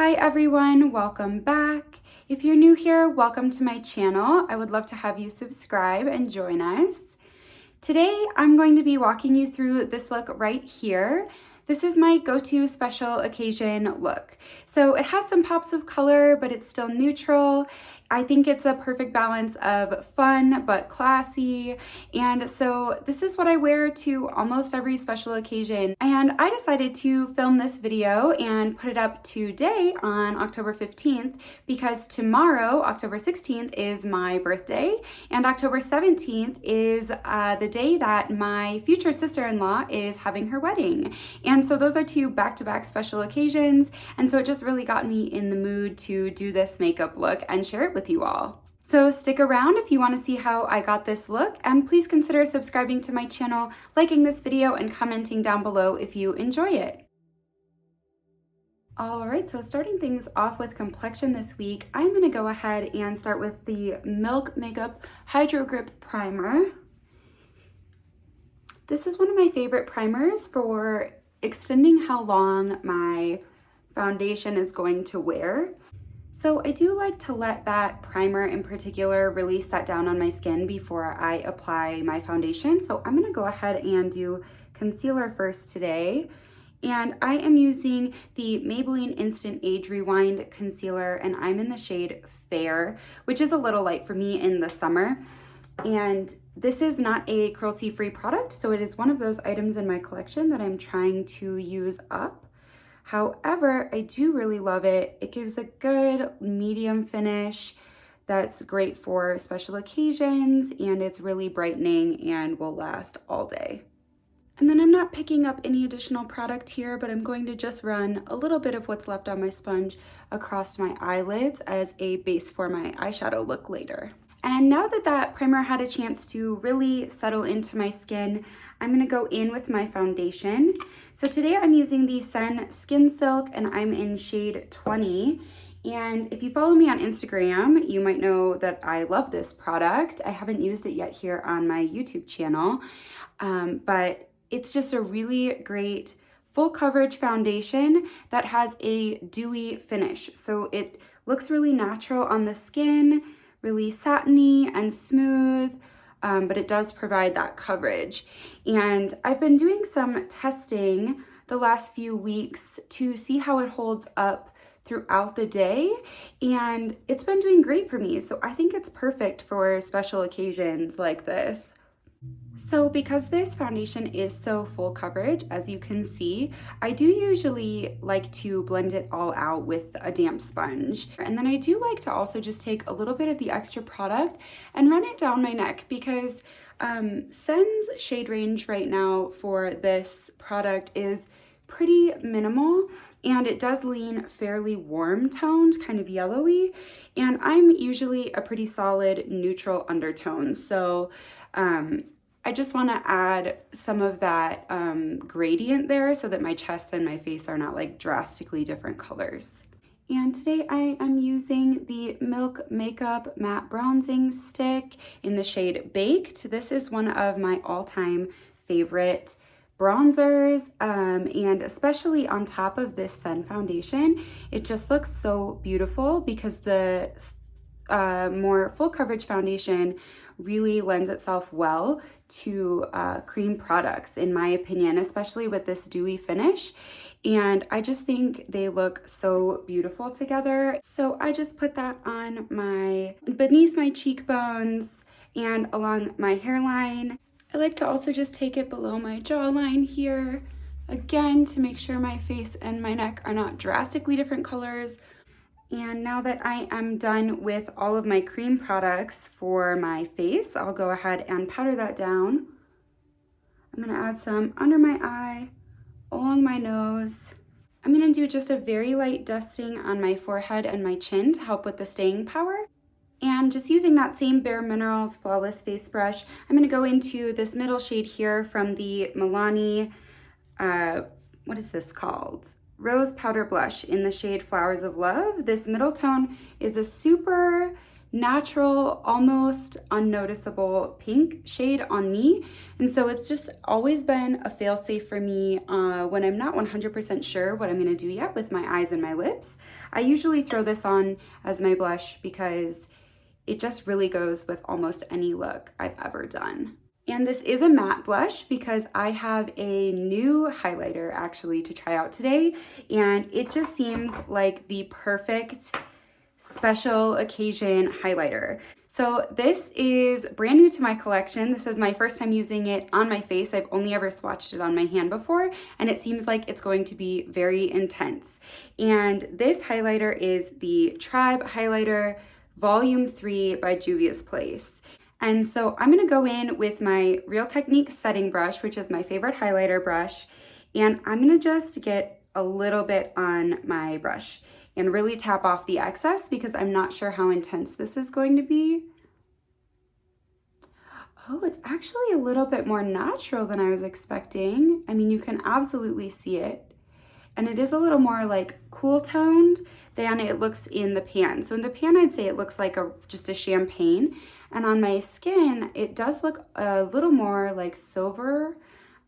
Hi everyone, welcome back. If you're new here, welcome to my channel. I would love to have you subscribe and join us. Today, I'm going to be walking you through this look right here. This is my go-to special occasion look. So it has some pops of color, but it's still neutral. I think it's a perfect balance of fun but classy. And so this is what I wear to almost every special occasion. And I decided to film this video and put it up today on October 15th because tomorrow, October 16th, is my birthday. And October 17th is the day that my future sister-in-law is having her wedding. And so those are two back-to-back special occasions. And so it just really got me in the mood to do this makeup look and share it with you all. So stick around if you want to see how I got this look, and please consider subscribing to my channel, liking this video, and commenting down below if you enjoy it. Alright, so starting things off with complexion this week, I'm going to go ahead and start with the Milk Makeup Hydro Grip Primer. This is one of my favorite primers for extending how long my foundation is going to wear. So I do like to let that primer in particular really set down on my skin before I apply my foundation. So I'm gonna go ahead and do concealer first today. And I am using the Maybelline Instant Age Rewind Concealer, and I'm in the shade Fair, which is a little light for me in the summer. And this is not a cruelty-free product, so it is one of those items in my collection that I'm trying to use up. However, I do really love it. It gives a good medium finish that's great for special occasions, and it's really brightening and will last all day. And then I'm not picking up any additional product here, but I'm going to just run a little bit of what's left on my sponge across my eyelids as a base for my eyeshadow look later. And now that that primer had a chance to really settle into my skin, I'm gonna go in with my foundation. So today I'm using the Sen Skin Silk, and I'm in shade 20. And if you follow me on Instagram, you might know that I love this product. I haven't used it yet here on my YouTube channel, but it's just a really great full coverage foundation that has a dewy finish. So it looks really natural on the skin, really satiny and smooth, but it does provide that coverage. And I've been doing some testing the last few weeks to see how it holds up throughout the day, and it's been doing great for me. So I think it's perfect for special occasions like this. So because this foundation is so full coverage, as you can see, I do usually like to blend it all out with a damp sponge. And then I do like to also just take a little bit of the extra product and run it down my neck, because Sen's shade range right now for this product is pretty minimal, and it does lean fairly warm toned, kind of yellowy, and I'm usually a pretty solid neutral undertone. So I just want to add some of that gradient there so that my chest and my face are not like drastically different colors. And today I am using the Milk Makeup Matte Bronzing Stick in the shade Baked. This is one of my all-time favorite bronzers, and especially on top of this Sen foundation, it just looks so beautiful because the more full coverage foundation really lends itself well to cream products, in my opinion, especially with this dewy finish. And I just think they look so beautiful together. So I just put that on beneath my cheekbones and along my hairline. I like to also just take it below my jawline here, again, to make sure my face and my neck are not drastically different colors. And now that I am done with all of my cream products for my face, I'll go ahead and powder that down. I'm gonna add some under my eye, along my nose. I'm gonna do just a very light dusting on my forehead and my chin to help with the staying power. And just using that same Bare Minerals Flawless Face Brush, I'm gonna go into this middle shade here from the Milani, what is this called? Rose Powder Blush in the shade Flowers of Love. This middle tone is a super natural, almost unnoticeable pink shade on me. And so it's just always been a fail-safe for me when I'm not 100% sure what I'm gonna do yet with my eyes and my lips. I usually throw this on as my blush because it just really goes with almost any look I've ever done. And this is a matte blush because I have a new highlighter actually to try out today, and it just seems like the perfect special occasion highlighter. So this is brand new to my collection. This is my first time using it on my face. I've only ever swatched it on my hand before, and it seems like it's going to be very intense. And this highlighter is the Tribe Highlighter Volume 3 by Juvia's Place. And so I'm gonna go in with my Real Technique setting brush, which is my favorite highlighter brush, and I'm gonna just get a little bit on my brush and really tap off the excess because I'm not sure how intense this is going to be. Oh, it's actually a little bit more natural than I was expecting. I mean, you can absolutely see it. And it is a little more like cool toned than it looks in the pan. So in the pan, I'd say it looks like just a champagne. And on my skin, it does look a little more like silver,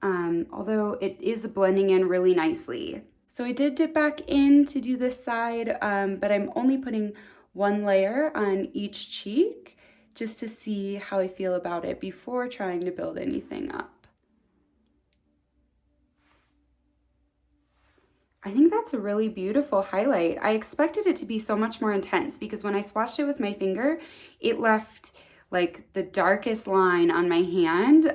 although it is blending in really nicely. So I did dip back in to do this side, but I'm only putting one layer on each cheek just to see how I feel about it before trying to build anything up. I think that's a really beautiful highlight. I expected it to be so much more intense because when I swatched it with my finger, it left like the darkest line on my hand,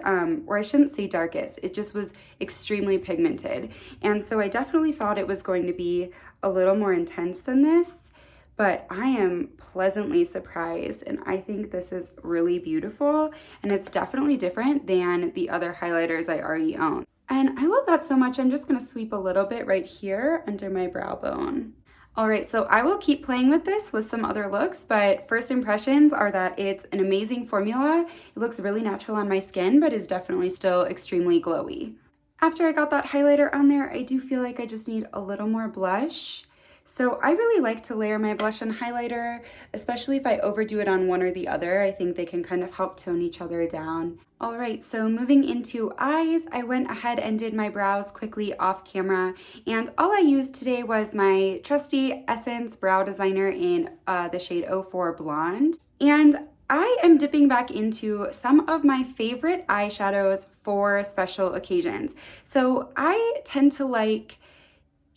or I shouldn't say darkest, it just was extremely pigmented. And so I definitely thought it was going to be a little more intense than this, but I am pleasantly surprised, and I think this is really beautiful, and it's definitely different than the other highlighters I already own. And I love that so much, I'm just gonna sweep a little bit right here under my brow bone. All right, so I will keep playing with this with some other looks, but first impressions are that it's an amazing formula. It looks really natural on my skin, but is definitely still extremely glowy. After I got that highlighter on there, I do feel like I just need a little more blush. So I really like to layer my blush and highlighter, especially if I overdo it on one or the other. I think they can kind of help tone each other down. All right, so moving into eyes, I went ahead and did my brows quickly off camera, and all I used today was my trusty Essence Brow Designer in the shade 04 Blonde. And I am dipping back into some of my favorite eyeshadows for special occasions. So I tend to like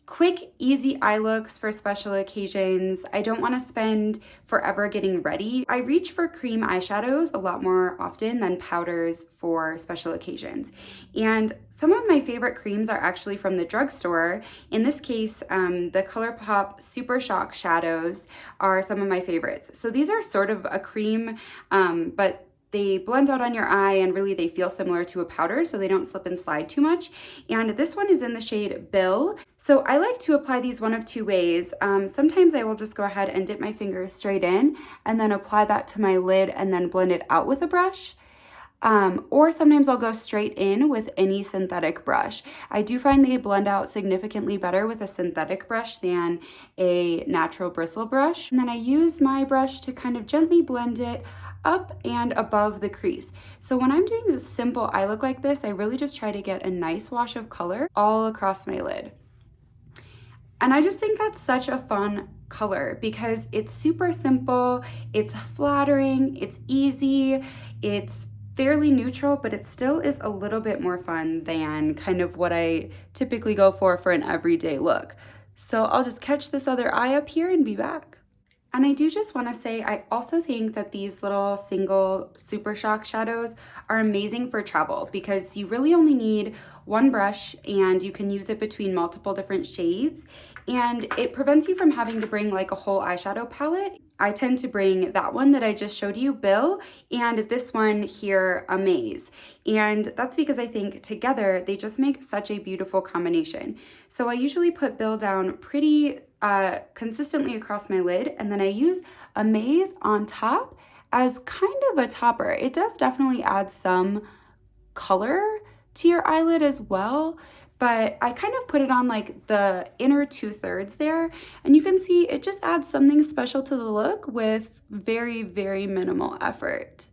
quick, easy eye looks for special occasions. I don't want to spend forever getting ready. I reach for cream eyeshadows a lot more often than powders for special occasions. And some of my favorite creams are actually from the drugstore. In this case, the ColourPop Super Shock shadows are some of my favorites. So these are sort of a cream, but they blend out on your eye and really they feel similar to a powder, so they don't slip and slide too much. And this one is in the shade Bill. So I like to apply these one of two ways. Sometimes I will just go ahead and dip my fingers straight in and then apply that to my lid and then blend it out with a brush. Or sometimes I'll go straight in with any synthetic brush. I do find they blend out significantly better with a synthetic brush than a natural bristle brush. And then I use my brush to kind of gently blend it up and above the crease. So when I'm doing a simple eye look like this, I really just try to get a nice wash of color all across my lid. And I just think that's such a fun color because it's super simple, it's flattering, it's easy, it's fairly neutral, but it still is a little bit more fun than kind of what I typically go for an everyday look. So I'll just catch this other eye up here and be back. And I do just want to say, I also think that these little single Super Shock shadows are amazing for travel because you really only need one brush and you can use it between multiple different shades, and it prevents you from having to bring like a whole eyeshadow palette. I tend to bring that one that I just showed you, Bill, and this one here, Amaze. And that's because I think together they just make such a beautiful combination. So I usually put Bill down pretty consistently across my lid, and then I use Amaze on top as kind of a topper. It does definitely add some color to your eyelid as well, but I kind of put it on like the inner 2/3 there, and you can see it just adds something special to the look with very, very minimal effort.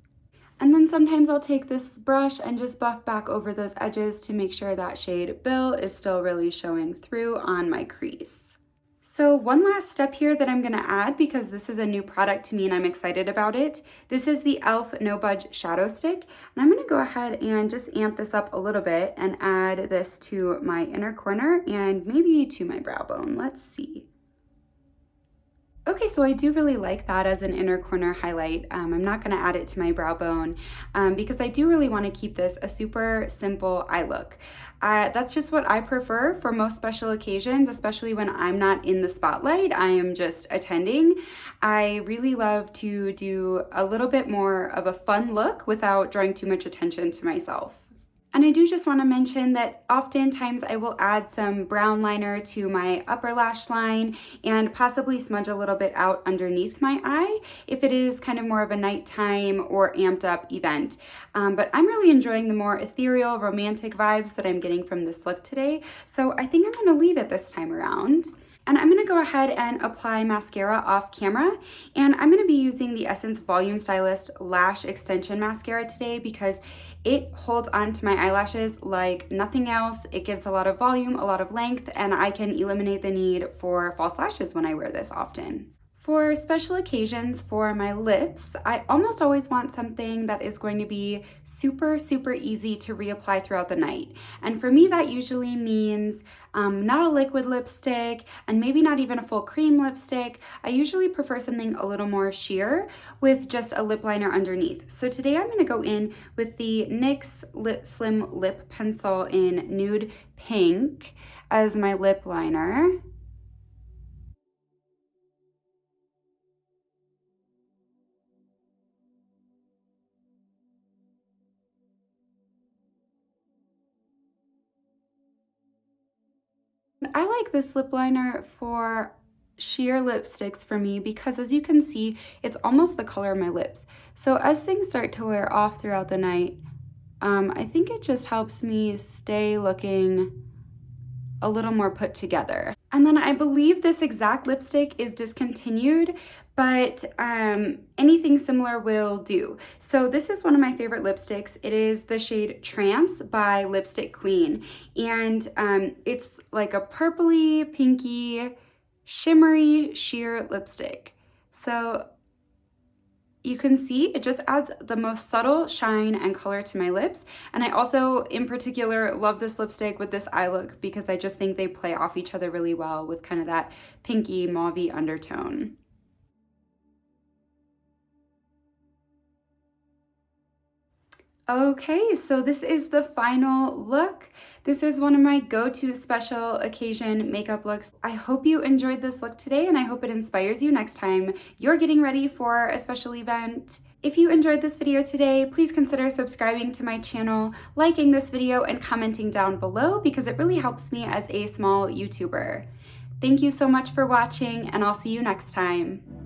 And then sometimes I'll take this brush and just buff back over those edges to make sure that shade Bill is still really showing through on my crease. So one last step here that I'm gonna add, because this is a new product to me and I'm excited about it. This is the e.l.f. No Budge Shadow Stick. And I'm gonna go ahead and just amp this up a little bit and add this to my inner corner and maybe to my brow bone. Let's see. Okay, so I do really like that as an inner corner highlight. I'm not gonna add it to my brow bone because I do really wanna keep this a super simple eye look. That's just what I prefer for most special occasions, especially when I'm not in the spotlight, I am just attending. I really love to do a little bit more of a fun look without drawing too much attention to myself. And I do just want to mention that oftentimes I will add some brown liner to my upper lash line and possibly smudge a little bit out underneath my eye if it is kind of more of a nighttime or amped up event. But I'm really enjoying the more ethereal, romantic vibes that I'm getting from this look today, so I think I'm going to leave it this time around. And I'm gonna go ahead and apply mascara off camera. And I'm gonna be using the Essence Volume Stylist Lash Extension Mascara today because it holds on to my eyelashes like nothing else. It gives a lot of volume, a lot of length, and I can eliminate the need for false lashes when I wear this often. For special occasions for my lips, I almost always want something that is going to be super, super easy to reapply throughout the night. And for me, that usually means not a liquid lipstick and maybe not even a full cream lipstick. I usually prefer something a little more sheer with just a lip liner underneath. So today I'm gonna go in with the NYX Slim Lip Pencil in Nude Pink as my lip liner. I like this lip liner for sheer lipsticks for me because, as you can see, it's almost the color of my lips. So as things start to wear off throughout the night, I think it just helps me stay looking a little more put together. And then I believe this exact lipstick is discontinued, but anything similar will do. So this is one of my favorite lipsticks. It is the shade Trance by Lipstick Queen. And it's like a purpley, pinky, shimmery, sheer lipstick. So you can see it just adds the most subtle shine and color to my lips. And I also, in particular, love this lipstick with this eye look because I just think they play off each other really well with kind of that pinky, mauvey undertone. Okay, so this is the final look. This is one of my go-to special occasion makeup looks. I hope you enjoyed this look today and I hope it inspires you next time you're getting ready for a special event. If you enjoyed this video today, please consider subscribing to my channel, liking this video, and commenting down below because it really helps me as a small YouTuber. Thank you so much for watching and I'll see you next time.